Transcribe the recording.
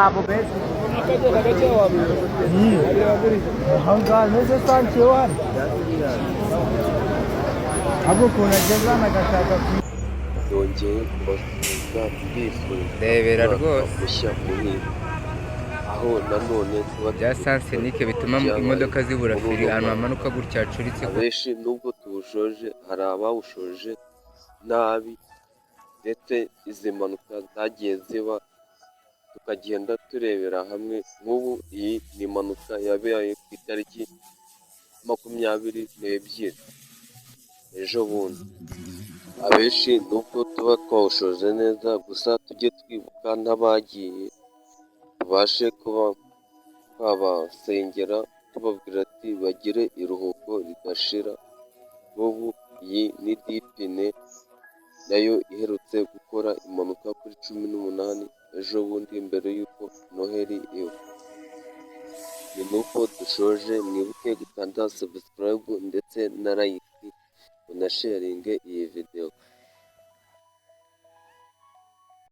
Abo besi. Hangar nese sanki var. Abo kuna jazana gashaka yongeye kubasuhuza mbifuriza Rebera umwaka rwose mushya muhire, aho nanone tuba bya sansenike bituma imodoka zibura feri ahantu hamanuka gutya hacuritse. abenshi nubwo tuwushoje hari abawushoje nabi, ndetse izi mpanuka zagiye ziba tukagenda turebera hamwe. Nk'ubu iyi ni impanuka yabaye ku itariki 22 ejo bundi. Abenshi nubwo tuba twawushoje neza, gusa tujye twibuka n'abagiye, tubashe kuba twabasengera tubabwira ati bagire iruhuko ridashira. Nk'ubu iyi ni dipine nayo iherutse gukora impanuka kuri 18 ejo bundi mbere y'uko noheli iba. Ni nuko dushoje, mwibuke gukanda subscribe ndetse na like unasharinge iyi video.